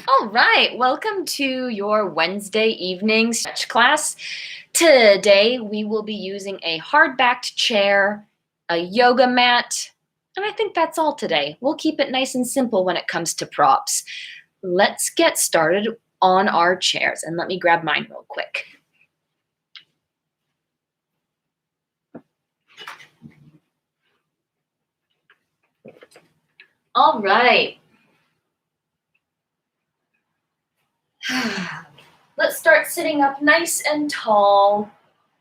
All right, welcome to your Wednesday evening stretch class. Today we will be using a hard-backed chair, a yoga mat, and I think that's all today. We'll keep it nice and simple when it comes to props. Let's get started on our chairs, and let me grab mine real quick. All right. Let's start sitting up nice and tall.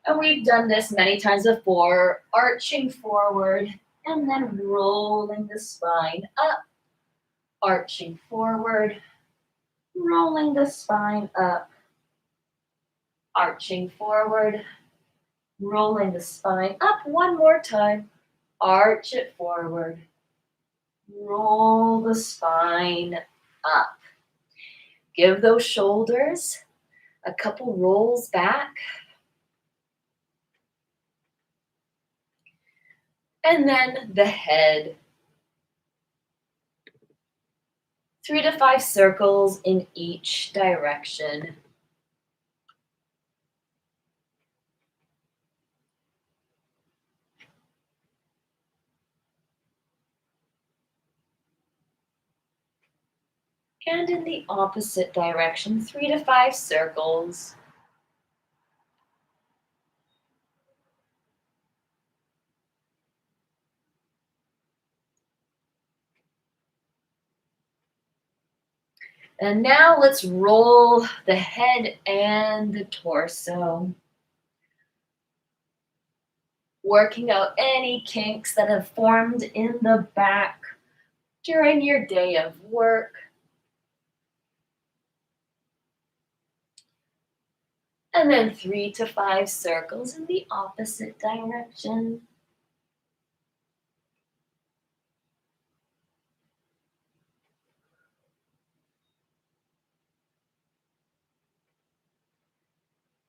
And we've done this many times before, arching forward and then rolling the spine up, arching forward, rolling the spine up, arching forward, rolling the spine up. One more time, arch it forward, roll the spine up. Give those shoulders a couple rolls back. And then the head. 3 to 5 circles in each direction. And in the opposite direction, 3 to 5 circles. And now let's roll the head and the torso. Working out any kinks that have formed in the back during your day of work. And then 3 to 5 circles in the opposite direction.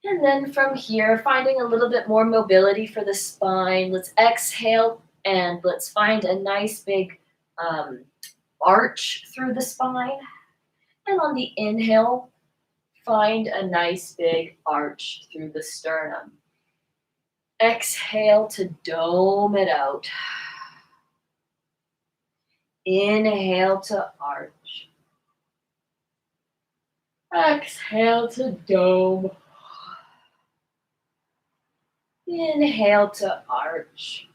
And then from here, finding a little bit more mobility for the spine. Let's exhale and let's find a nice big arch through the spine. And on the inhale, find a nice big arch through the sternum. Exhale to dome it out. Inhale to arch. Exhale to dome. Inhale to arch.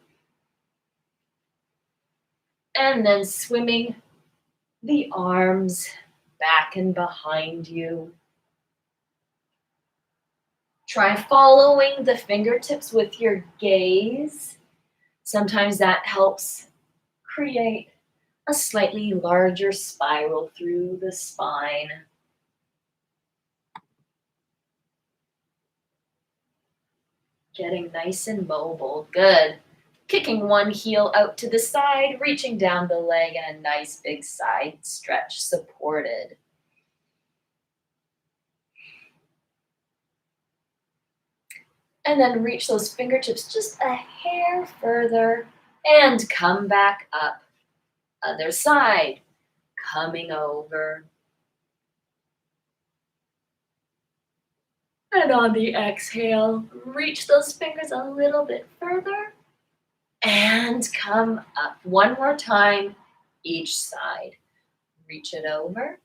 And then swimming the arms back and behind you. Try following the fingertips with your gaze. Sometimes that helps create a slightly larger spiral through the spine. Getting nice and mobile. Good. Kicking one heel out to the side, reaching down the leg, and a nice big side stretch supported. And then reach those fingertips just a hair further and come back up. Other side, coming over. And on the exhale, reach those fingers a little bit further and come up. One more time, each side. Reach it over.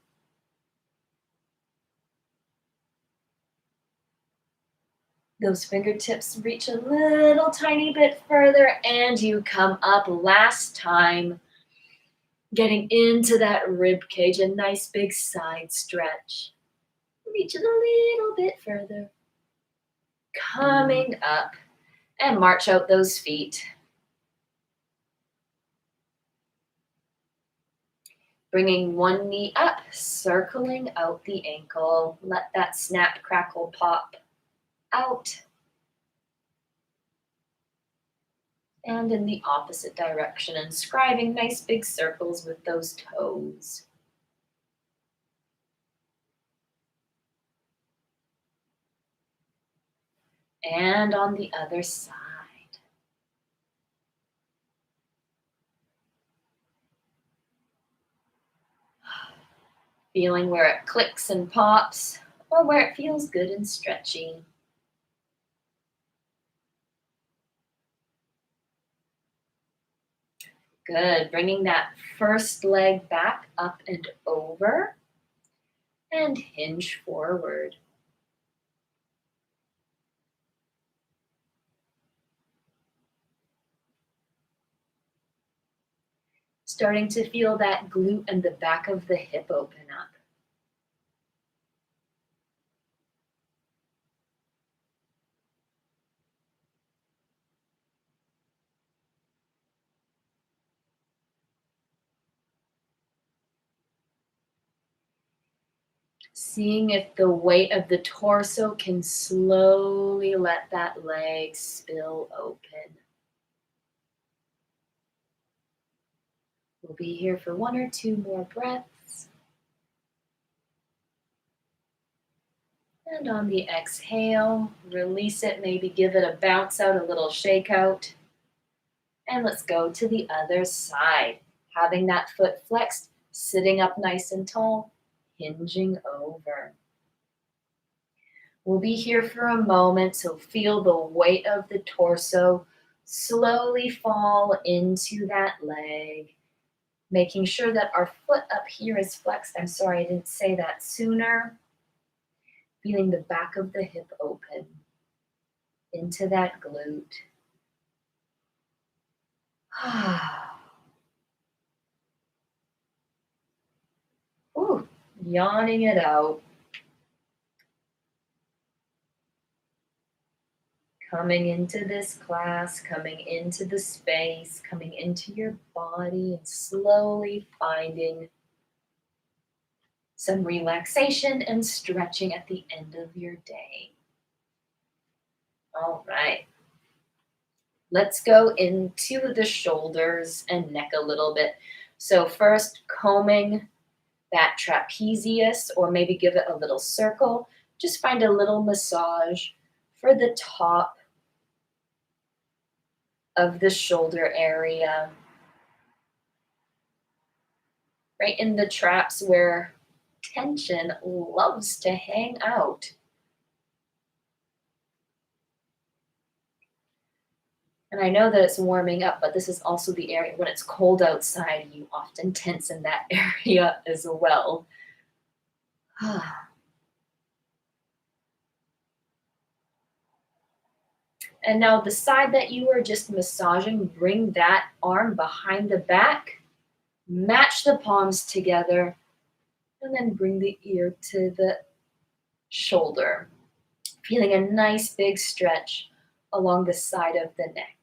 Those fingertips reach a little tiny bit further and you come up. Last time, getting into that rib cage, a nice big side stretch. Reach it a little bit further. Coming up and march out those feet. Bringing one knee up, circling out the ankle. Let that snap, crackle, pop out. And in the opposite direction, and scribing nice big circles with those toes. And on the other side. feeling where it clicks and pops or where it feels good and stretchy. Good. Bringing that first leg back up and over and hinge forward. Starting to feel that glute and the back of the hip open up. Seeing if the weight of the torso can slowly let that leg spill open. We'll be here for 1 or 2 more breaths. And on the exhale, release it, maybe give it a bounce out, a little shake out. And let's go to the other side. Having that foot flexed, sitting up nice and tall, hinging over. We'll be here for a moment, so feel the weight of the torso slowly fall into that leg, making sure that our foot up here is flexed. I'm sorry, I didn't say that sooner. Feeling the back of the hip open into that glute. Ooh, yawning it out. Coming into this class, coming into the space, coming into your body, and slowly finding some relaxation and stretching at the end of your day. All right. Let's go into the shoulders and neck a little bit. So first, combing that trapezius, or maybe give it a little circle. Just find a little massage for the top of the shoulder area, right in the traps where tension loves to hang out. And I know that it's warming up, but this is also the area when it's cold outside, you often tense in that area as well. And now the side that you were just massaging, bring that arm behind the back, match the palms together, and then bring the ear to the shoulder. Feeling a nice big stretch along the side of the neck.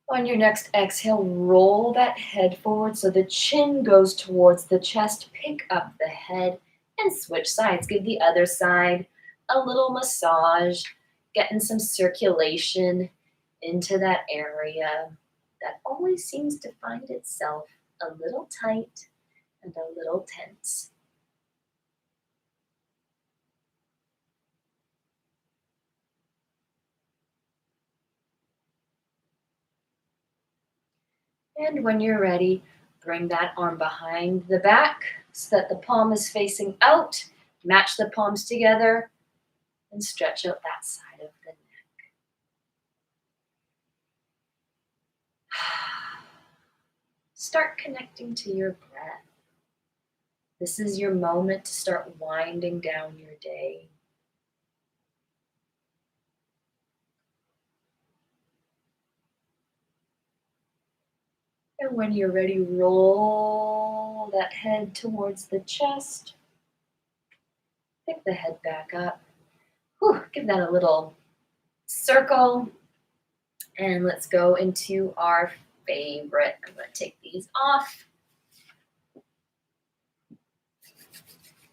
On your next exhale, roll that head forward so the chin goes towards the chest. Pick up the head and switch sides. Give the other side a little massage, getting some circulation into that area that always seems to find itself a little tight and a little tense. And when you're ready, bring that arm behind the back so that the palm is facing out. Match the palms together and stretch out that side of the neck. Start connecting to your breath. This is your moment to start winding down your day. And when you're ready, roll that head towards the chest. Pick the head back up. Whew, give that a little circle. And let's go into our favorite. I'm going to take these off.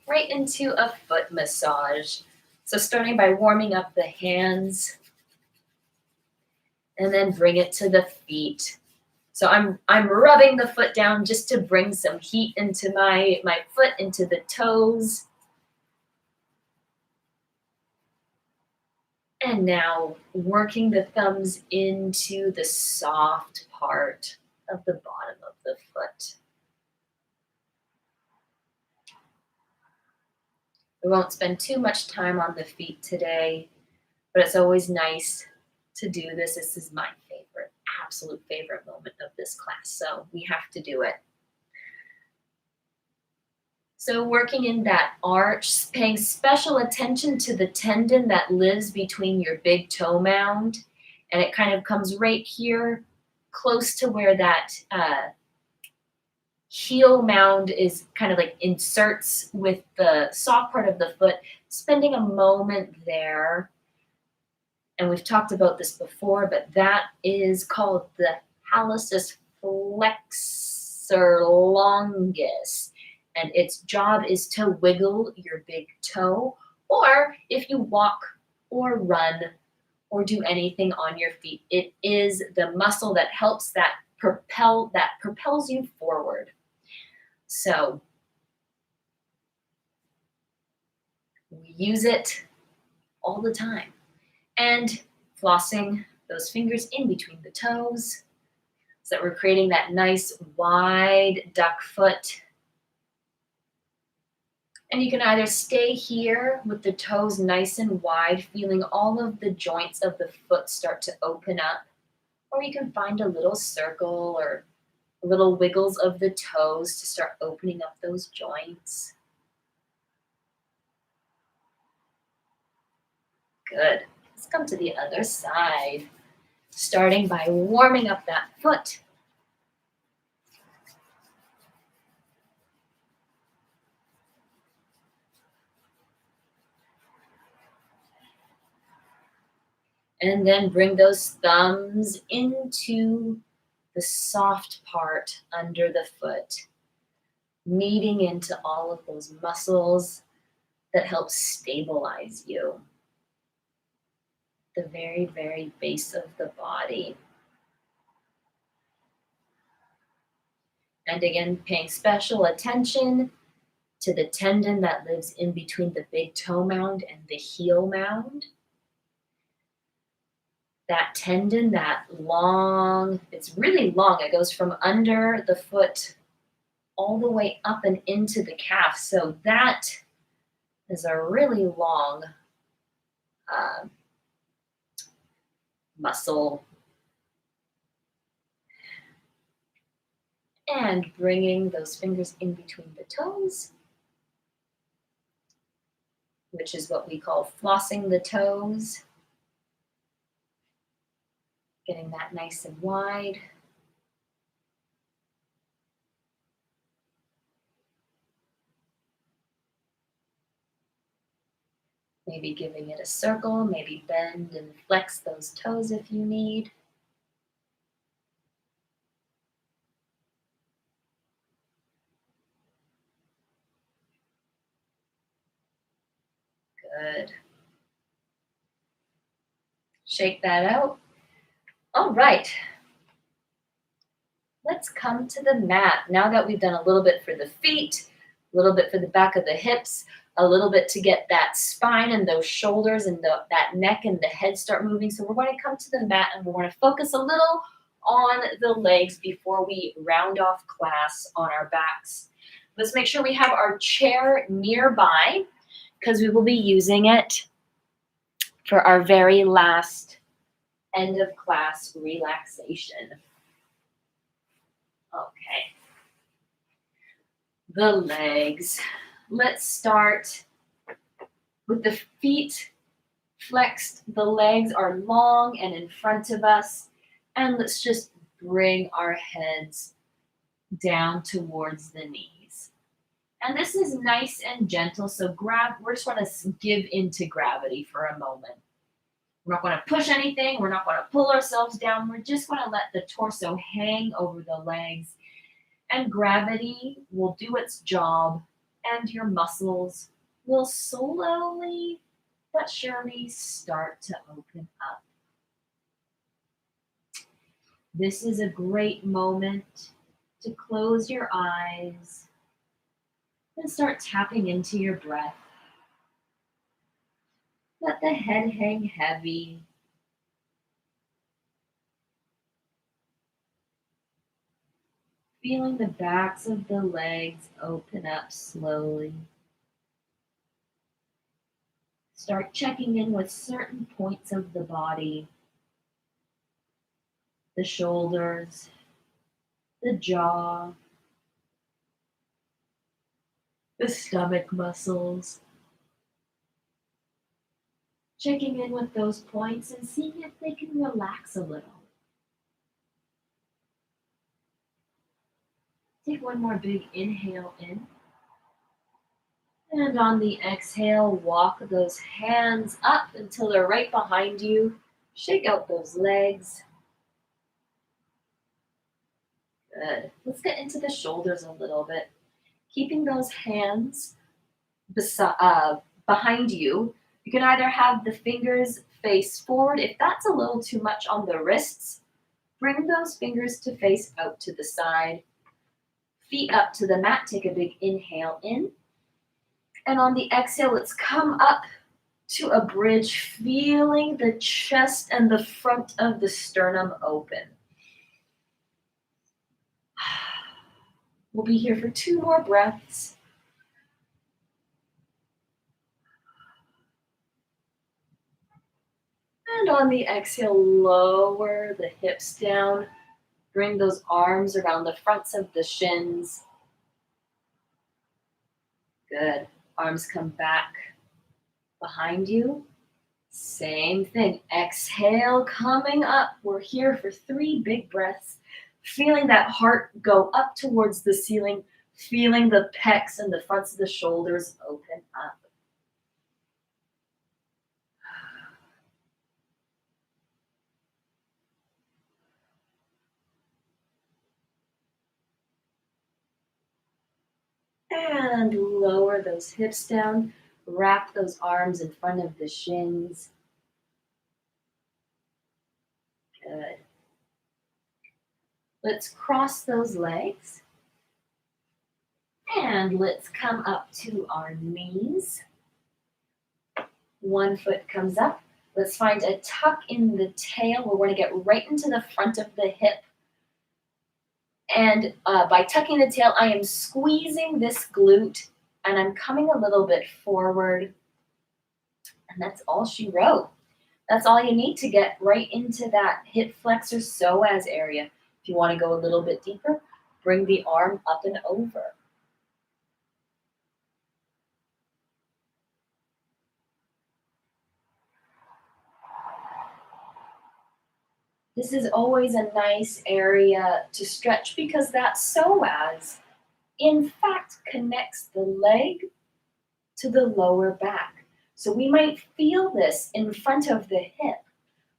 Right into a foot massage. So starting by warming up the hands and then bring it to the feet. So I'm rubbing the foot down just to bring some heat into my foot, into the toes. And now working the thumbs into the soft part of the bottom of the foot. We won't spend too much time on the feet today, but it's always nice to do this. This is my favorite, absolute favorite moment of this class, so we have to do it. So working in that arch, paying special attention to the tendon that lives between your big toe mound, and it kind of comes right here, close to where that heel mound is kind of like inserts with the soft part of the foot, spending a moment there. And we've talked about this before, but that is called the hallucis flexor longus. And its job is to wiggle your big toe, or if you walk or run or do anything on your feet, it is the muscle that helps that propels you forward. So we use it all the time. And flossing those fingers in between the toes so that we're creating that nice wide duck foot. And you can either stay here with the toes nice and wide, feeling all of the joints of the foot start to open up, or you can find a little circle or little wiggles of the toes to start opening up those joints. Good. Let's come to the other side, starting by warming up that foot. And then bring those thumbs into the soft part under the foot, kneading into all of those muscles that help stabilize you. The very, very base of the body. And again, paying special attention to the tendon that lives in between the big toe mound and the heel mound. That tendon, that long, it's really long. It goes from under the foot all the way up and into the calf. So that is a really long muscle. And bringing those fingers in between the toes, which is what we call flossing the toes. Getting that nice and wide. Maybe giving it a circle, maybe bend and flex those toes if you need. Good. Shake that out. All right. Let's come to the mat. Now that we've done a little bit for the feet, a little bit for the back of the hips, a little bit to get that spine and those shoulders and that neck and the head start moving. So we're going to come to the mat and we're going to focus a little on the legs before we round off class on our backs. Let's make sure we have our chair nearby because we will be using it for our very last end of class relaxation. Okay. The legs. Let's start with the feet flexed. The legs are long and in front of us. And let's just bring our heads down towards the knees. And this is nice and gentle. So we're just going to give into gravity for a moment. We're not going to push anything. We're not going to pull ourselves down. We're just going to let the torso hang over the legs. And gravity will do its job. And your muscles will slowly but surely start to open up. This is a great moment to close your eyes and start tapping into your breath. Let the head hang heavy. Feeling the backs of the legs open up slowly. Start checking in with certain points of the body, the shoulders, the jaw, the stomach muscles. Checking in with those points and seeing if they can relax a little. Take one more big inhale in. And on the exhale, walk those hands up until they're right behind you. Shake out those legs. Good. Let's get into the shoulders a little bit. Keeping those hands behind you. You can either have the fingers face forward. If that's a little too much on the wrists, bring those fingers to face out to the side. Feet up to the mat. Take a big inhale in. And on the exhale, let's come up to a bridge, feeling the chest and the front of the sternum open. We'll be here for 2 more breaths. And on the exhale, lower the hips down. Bring those arms around the fronts of the shins. Good. Arms come back behind you. Same thing. Exhale, coming up. We're here for 3 big breaths. Feeling that heart go up towards the ceiling. Feeling the pecs and the fronts of the shoulders open up. And lower those hips down. Wrap those arms in front of the shins. Good. Let's cross those legs. And let's come up to our knees. One foot comes up. Let's find a tuck in the tail. We're going to get right into the front of the hip. And by tucking the tail, I am squeezing this glute and I'm coming a little bit forward. And that's all she wrote. That's all you need to get right into that hip flexor psoas area. If you want to go a little bit deeper, bring the arm up and over. This is always a nice area to stretch because that psoas, in fact, connects the leg to the lower back. So we might feel this in front of the hip,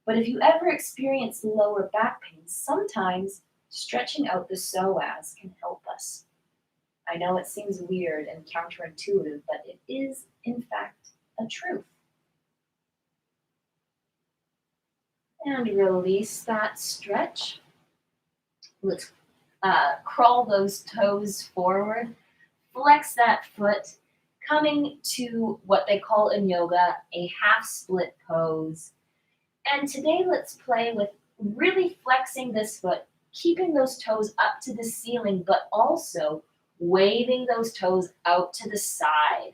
but if you ever experience lower back pain, sometimes stretching out the psoas can help us. I know it seems weird and counterintuitive, but it is, in fact, a truth. And release that stretch. Let's crawl those toes forward. Flex that foot, coming to what they call in yoga a half split pose. And today let's play with really flexing this foot, keeping those toes up to the ceiling, but also waving those toes out to the side.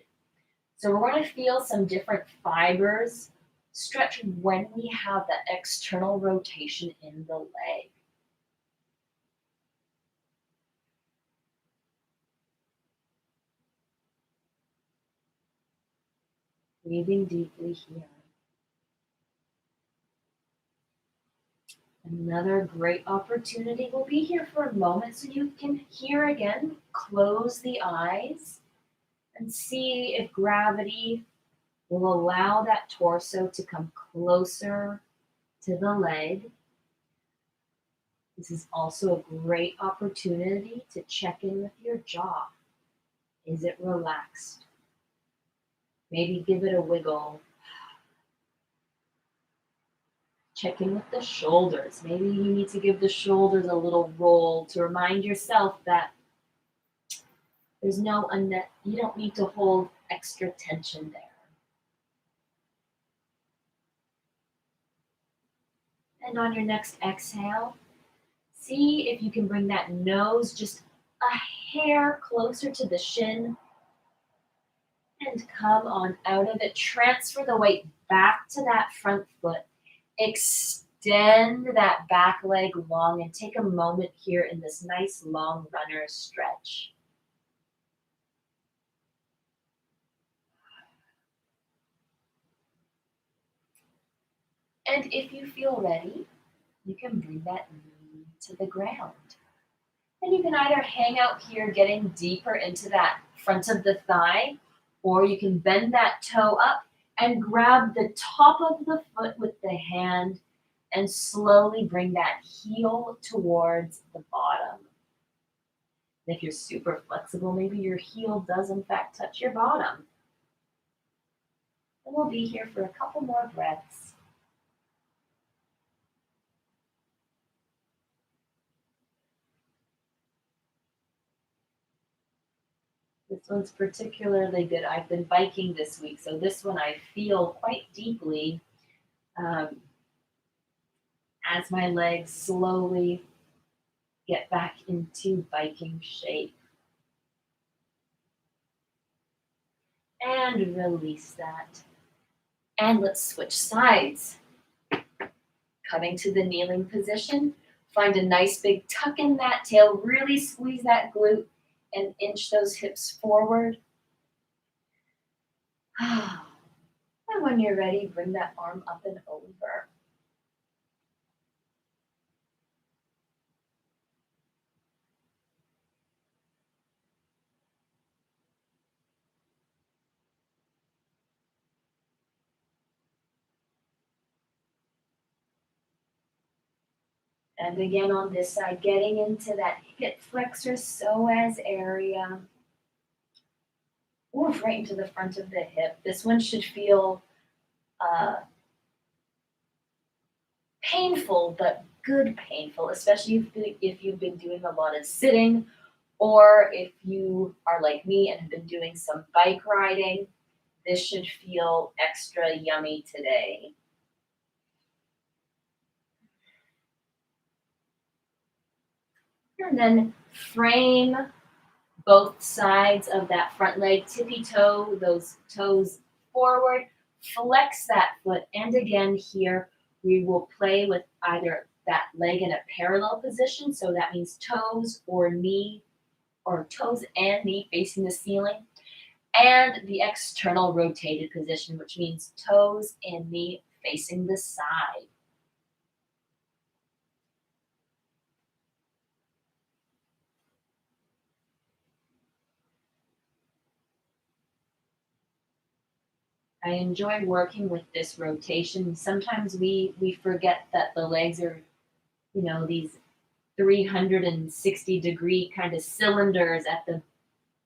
So we're going to feel some different fibers stretch when we have that external rotation in the leg. Breathing deeply here. Another great opportunity. We'll be here for a moment so you can hear again. Close the eyes and see if gravity will allow that torso to come closer to the leg. This is also a great opportunity to check in with your jaw. Is it relaxed? Maybe give it a wiggle. Check in with the shoulders. Maybe you need to give the shoulders a little roll to remind yourself that there's you don't need to hold extra tension there. And on your next exhale, see if you can bring that nose just a hair closer to the shin and come on out of it. Transfer the weight back to that front foot. Extend that back leg long and take a moment here in this nice long runner stretch. And if you feel ready, you can bring that knee to the ground. And you can either hang out here, getting deeper into that front of the thigh, or you can bend that toe up and grab the top of the foot with the hand and slowly bring that heel towards the bottom. And if you're super flexible, maybe your heel does in fact touch your bottom. And we'll be here for a couple more breaths. This one's particularly good. I've been biking this week, so this one I feel quite deeply um, as my legs slowly get back into biking shape. And release that. And let's switch sides. Coming to the kneeling position, find a nice big tuck in that tail, really squeeze that glute and inch those hips forward. And when you're ready, bring that arm up and over. And again on this side, getting into that hip flexor psoas area. Ooh, right into the front of the hip. This one should feel uh, painful, but good painful, especially if you've been doing a lot of sitting, or if you are like me and have been doing some bike riding. This should feel extra yummy today. And then frame both sides of that front leg, tippy toe, those toes forward, flex that foot. And again, here we will play with either that leg in a parallel position. So that means toes or knee, or toes and knee facing the ceiling. And the external rotated position, which means toes and knee facing the side. I enjoy working with this rotation. Sometimes we forget that the legs are, these 360-degree kind of cylinders at the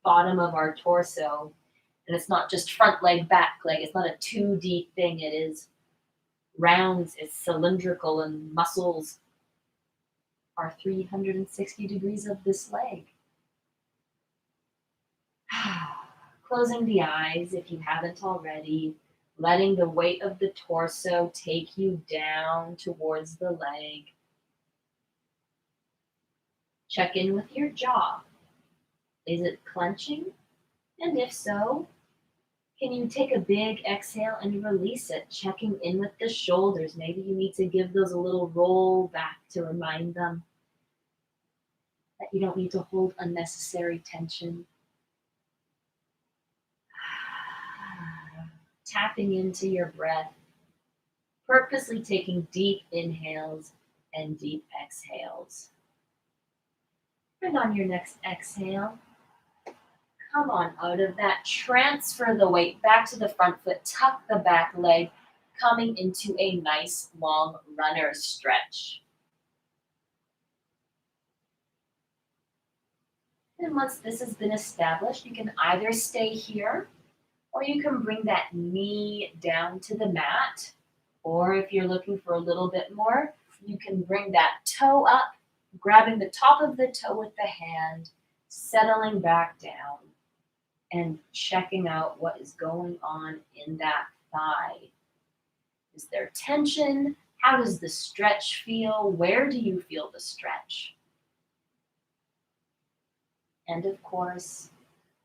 bottom of our torso. And it's not just front leg, back leg. It's not a 2D thing. It is rounds, it's cylindrical, and muscles are 360 degrees of this leg. Closing the eyes if you haven't already, letting the weight of the torso take you down towards the leg. Check in with your jaw. Is it clenching? And if so, can you take a big exhale and release it, checking in with the shoulders? Maybe you need to give those a little roll back to remind them that you don't need to hold unnecessary tension. Tapping into your breath, purposely taking deep inhales and deep exhales. And on your next exhale, come on out of that. Transfer the weight back to the front foot, tuck the back leg, coming into a nice long runner stretch. And once this has been established, you can either stay here, or you can bring that knee down to the mat. Or if you're looking for a little bit more, you can bring that toe up, grabbing the top of the toe with the hand, settling back down, and checking out what is going on in that thigh. Is there tension? How does the stretch feel? Where do you feel the stretch? And of course,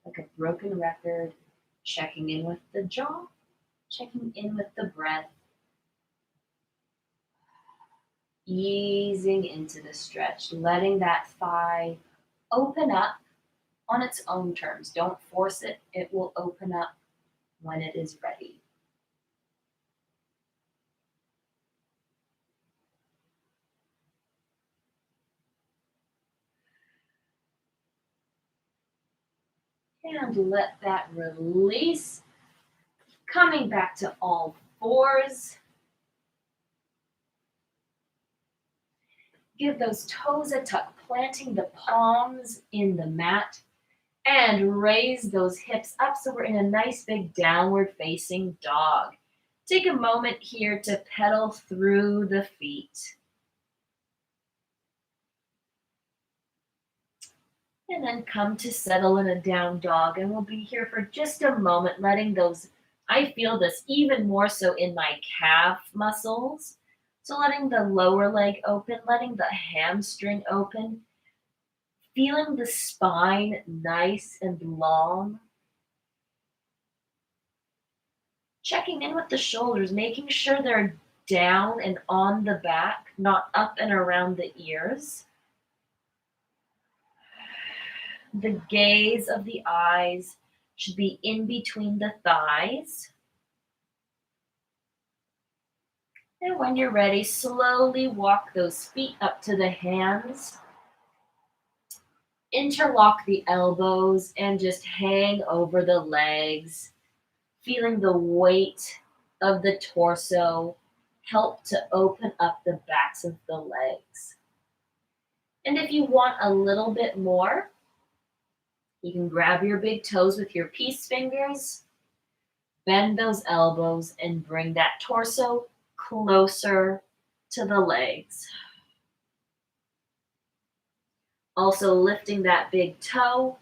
like a broken record, checking in with the jaw, checking in with the breath, easing into the stretch, letting that thigh open up on its own terms. Don't force it, it will open up when it is ready. And let that release. Coming back to all fours. Give those toes a tuck, planting the palms in the mat. And raise those hips up so we're in a nice big downward facing dog. Take a moment here to pedal through the feet. And then come to settle in a down dog. And we'll be here for just a moment, letting those, I feel this even more so in my calf muscles. So letting the lower leg open, letting the hamstring open, feeling the spine nice and long. Checking in with the shoulders, making sure they're down and on the back, not up and around the ears. The gaze of the eyes should be in between the thighs. And when you're ready, slowly walk those feet up to the hands. Interlock the elbows and just hang over the legs, feeling the weight of the torso help to open up the backs of the legs. And if you want a little bit more, you can grab your big toes with your peace fingers, bend those elbows, and bring that torso closer to the legs. Also lifting that big toe,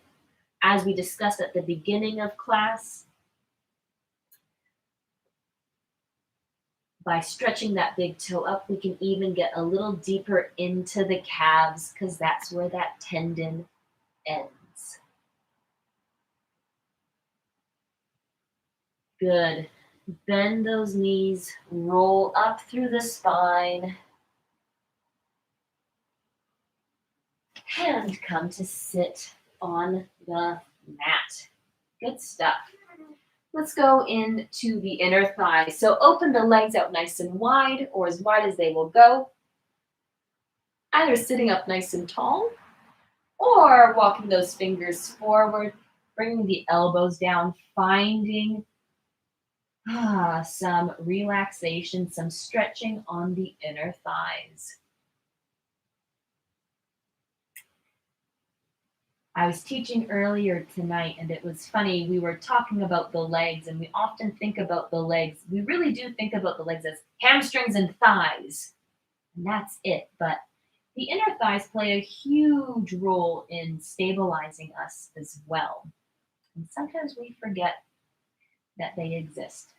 as we discussed at the beginning of class. By stretching that big toe up, we can even get a little deeper into the calves because that's where that tendon ends. Good. Bend those knees, roll up through the spine, and come to sit on the mat. Good stuff. Let's go into the inner thigh. So open the legs out nice and wide, or as wide as they will go. Either sitting up nice and tall, or walking those fingers forward, bringing the elbows down, finding some relaxation, some stretching on the inner thighs. I was teaching earlier tonight, and it was funny. We were talking about the legs, and we often think about the legs. We really do think about the legs as hamstrings and thighs, and that's it. But the inner thighs play a huge role in stabilizing us as well. And sometimes we forget that they exist.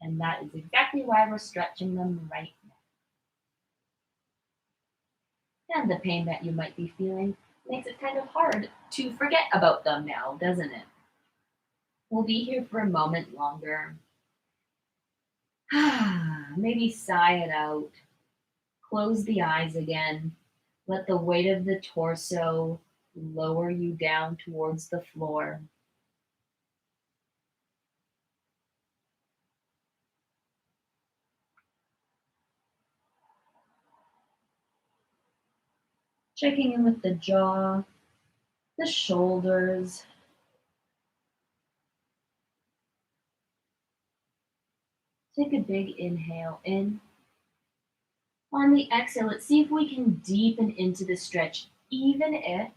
And that is exactly why we're stretching them right now. And the pain that you might be feeling makes it kind of hard to forget about them now, doesn't it? We'll be here for a moment longer. Maybe sigh it out. Close the eyes again. Let the weight of the torso lower you down towards the floor. Checking in with the jaw, the shoulders. Take a big inhale in. On the exhale, let's see if we can deepen into the stretch, even if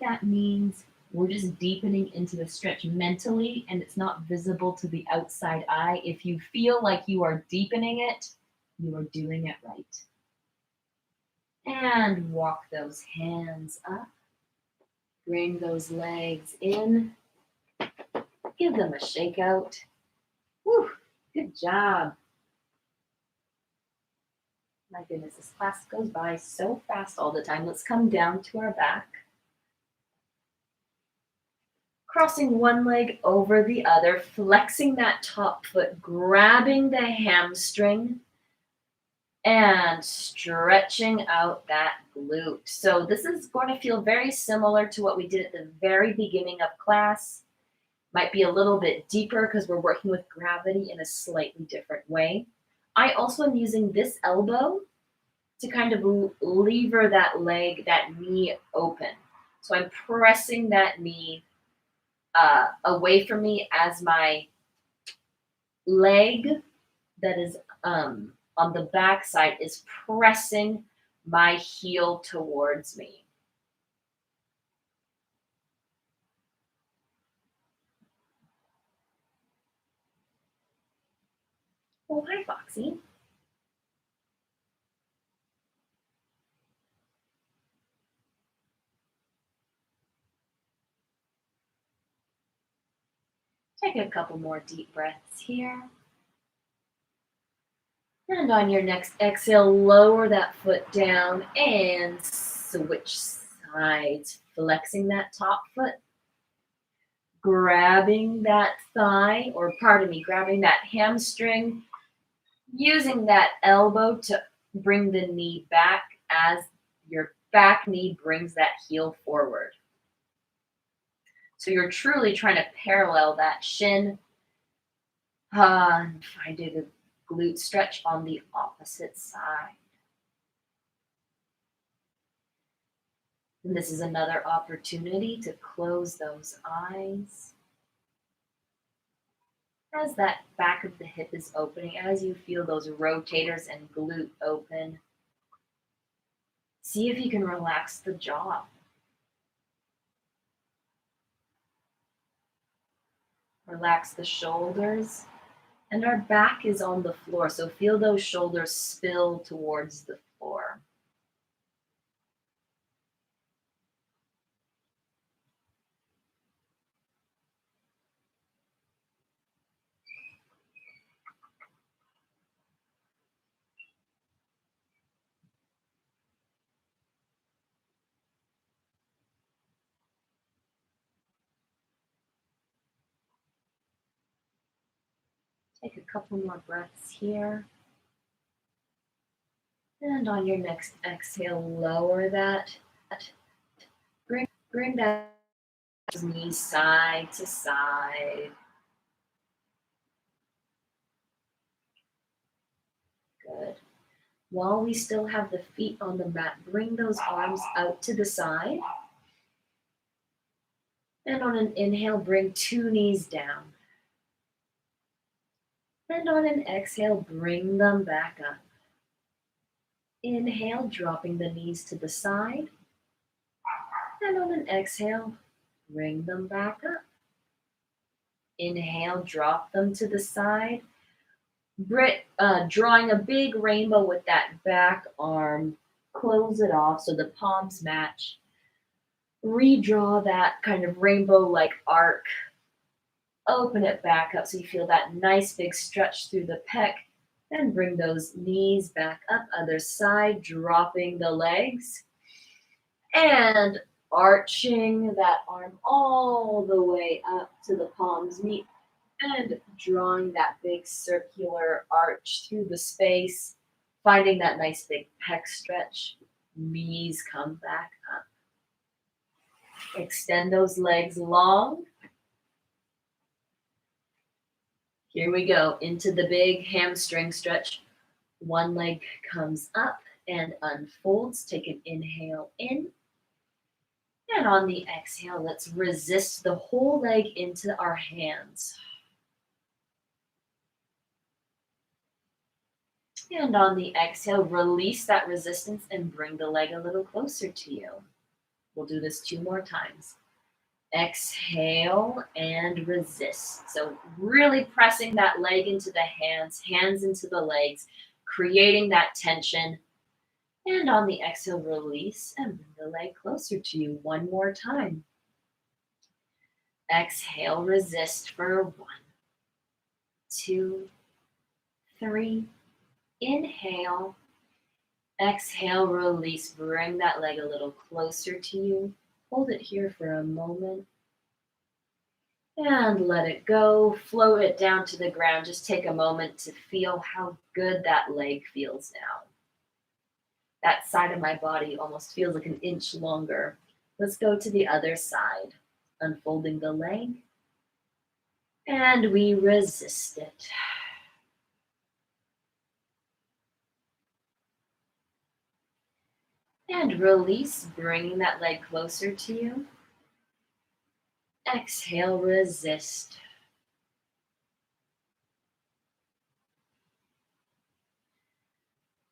that means we're just deepening into the stretch mentally and it's not visible to the outside eye. If you feel like you are deepening it, you are doing it right. And walk those hands up. Bring those legs in. Give them a shake out. Whew, good job. My goodness, this class goes by so fast all the time. Let's come down to our back. Crossing one leg over the other, flexing that top foot, grabbing the hamstring, and stretching out that glute. So this is going to feel very similar to what we did at the very beginning of class. Might be a little bit deeper because we're working with gravity in a slightly different way. I also am using this elbow to kind of lever that leg, that knee open. So I'm pressing that knee away from me as my leg that is on the back side is pressing my heel towards me. Oh, hi, Foxy. Take a couple more deep breaths here. And on your next exhale, lower that foot down and switch sides, flexing that top foot, grabbing that thigh, or pardon me, grabbing that hamstring, using that elbow to bring the knee back as your back knee brings that heel forward. So you're truly trying to parallel that shin and find a glute stretch on the opposite side. And this is another opportunity to close those eyes. As that back of the hip is opening, as you feel those rotators and glute open, see if you can relax the jaw. Relax the shoulders, and our back is on the floor, so feel those shoulders spill towards the floor. Take a couple more breaths here. And on your next exhale, lower that. Bring that knee side to side. Good. While we still have the feet on the mat, bring those arms out to the side. And on an inhale, bring two knees down. And on an exhale, bring them back up. Inhale, dropping the knees to the side. And on an exhale, bring them back up. Inhale, drop them to the side. Drawing a big rainbow with that back arm. Close it off so the palms match. Redraw that kind of rainbow-like arc. Open it back up so you feel that nice big stretch through the pec. Then bring those knees back up, other side, dropping the legs. And arching that arm all the way up to the palms meet. And drawing that big circular arch through the space. Finding that nice big pec stretch. Knees come back up. Extend those legs long. Here we go, into the big hamstring stretch. One leg comes up and unfolds. Take an inhale in. And on the exhale, let's resist the whole leg into our hands. And on the exhale, release that resistance and bring the leg a little closer to you. We'll do this 2 more times. Exhale and resist. So really pressing that leg into the hands, hands into the legs, creating that tension. And on the exhale, release and bring the leg closer to you 1 more time. Exhale, resist for 1, 2, 3. Inhale. Exhale, release. Bring that leg a little closer to you. Hold it here for a moment. And let it go. Float it down to the ground. Just take a moment to feel how good that leg feels now. That side of my body almost feels like an inch longer. Let's go to the other side. Unfolding the leg. And we resist it. And release, bringing that leg closer to you. Exhale, resist.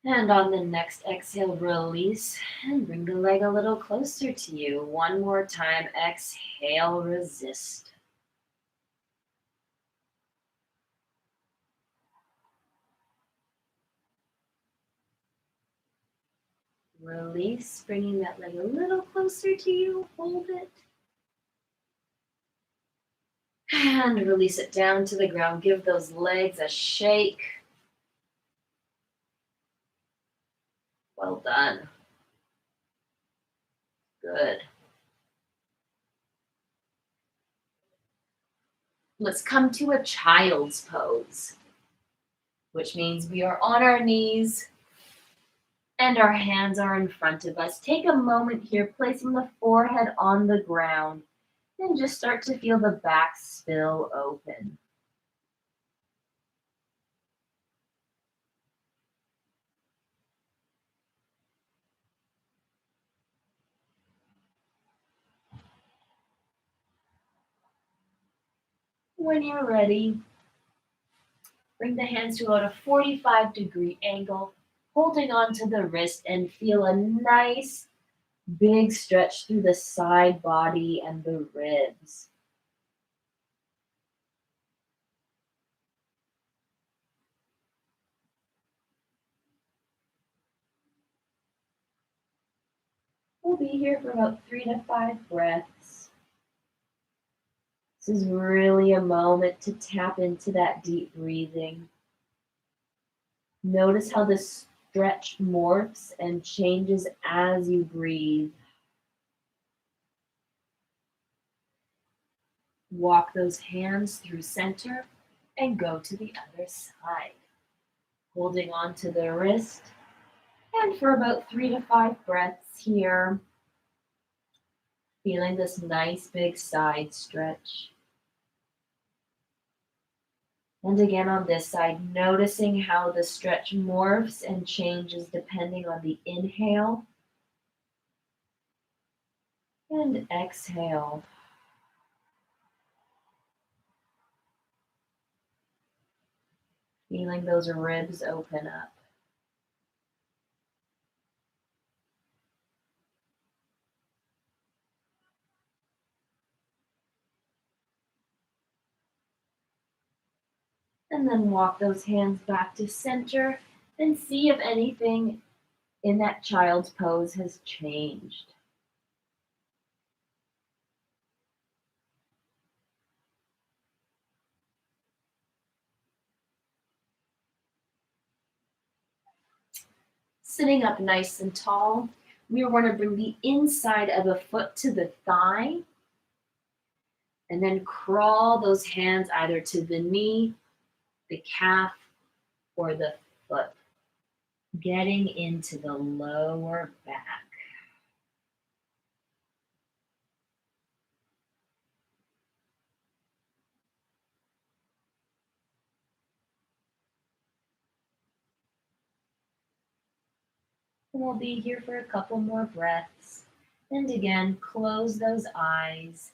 And on the next exhale, release and bring the leg a little closer to you. One more time, exhale, resist. Release, bringing that leg a little closer to you. Hold it. And release it down to the ground. Give those legs a shake. Well done. Good. Let's come to a child's pose, which means we are on our knees and our hands are in front of us. Take a moment here, placing the forehead on the ground, and just start to feel the back spill open. When you're ready, bring the hands to about a 45-degree angle, holding onto the wrist, and feel a nice big stretch through the side body and the ribs. We'll be here for about 3 to 5 breaths. This is really a moment to tap into that deep breathing. Notice how the stretch morphs and changes as you breathe. Walk those hands through center and go to the other side. Holding on to the wrist. And for about 3 to 5 breaths here, feeling this nice big side stretch. And again on this side, noticing how the stretch morphs and changes depending on the inhale and exhale. Feeling those ribs open up. And then walk those hands back to center and see if anything in that child's pose has changed. Sitting up nice and tall, we are going to bring the inside of a foot to the thigh and then crawl those hands either to the knee, the calf, or the foot, getting into the lower back. And we'll be here for a couple more breaths. And again, close those eyes.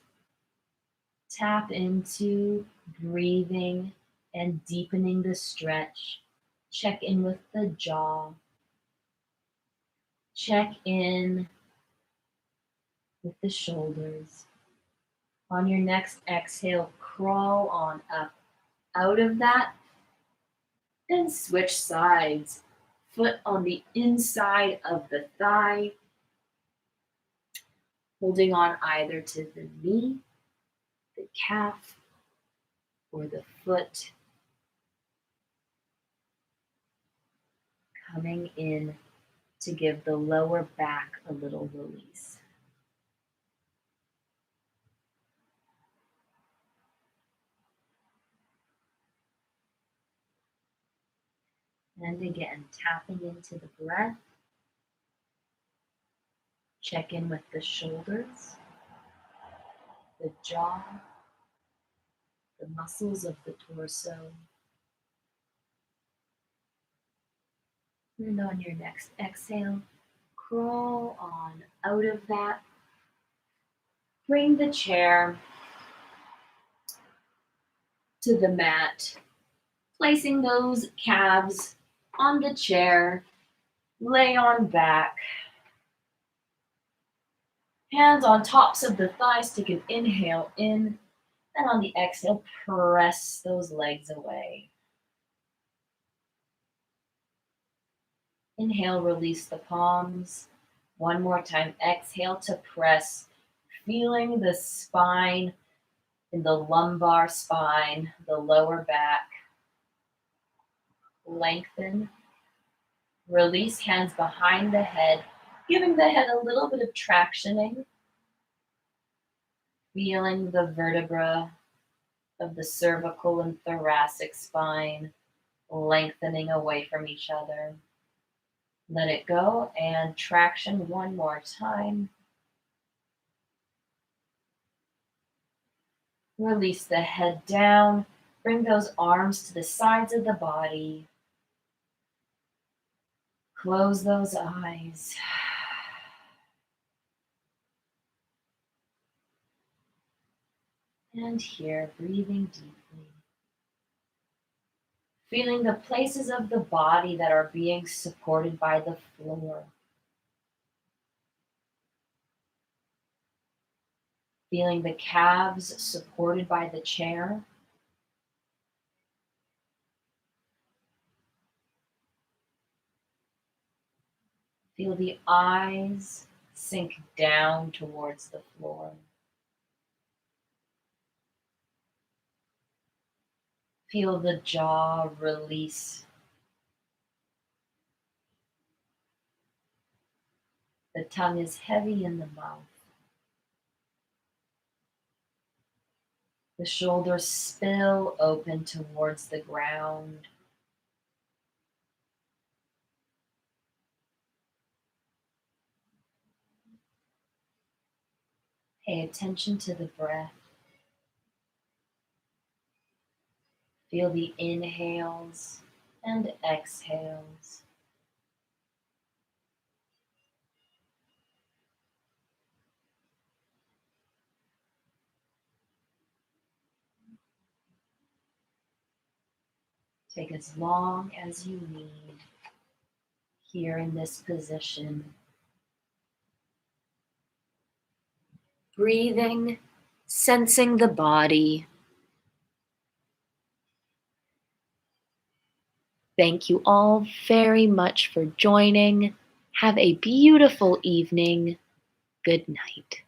Tap into breathing and deepening the stretch. Check in with the jaw. Check in with the shoulders. On your next exhale, crawl on up out of that and switch sides. Foot on the inside of the thigh, holding on either to the knee, the calf, or the foot. coming in to give the lower back a little release. And again, tapping into the breath. Check in with the shoulders, the jaw, the muscles of the torso. And on your next exhale, crawl on out of that. Bring the chair to the mat, placing those calves on the chair. Lay on back. Hands on tops of the thighs. Take an inhale in. And on the exhale, press those legs away. Inhale, release the palms. One more time, exhale to press. Feeling the spine in the lumbar spine, the lower back. Lengthen. Release hands behind the head, giving the head a little bit of tractioning. Feeling the vertebra of the cervical and thoracic spine lengthening away from each other. Let it go and traction one more time. Release the head down. Bring those arms to the sides of the body. Close those eyes. And here, breathing deeply. Feeling the places of the body that are being supported by the floor. Feeling the calves supported by the chair. Feel the eyes sink down towards the floor. Feel the jaw release. The tongue is heavy in the mouth. The shoulders spill open towards the ground. Pay attention to the breath. Feel the inhales and exhales. Take as long as you need here in this position. Breathing, sensing the body. Thank you all very much for joining. Have a beautiful evening. Good night.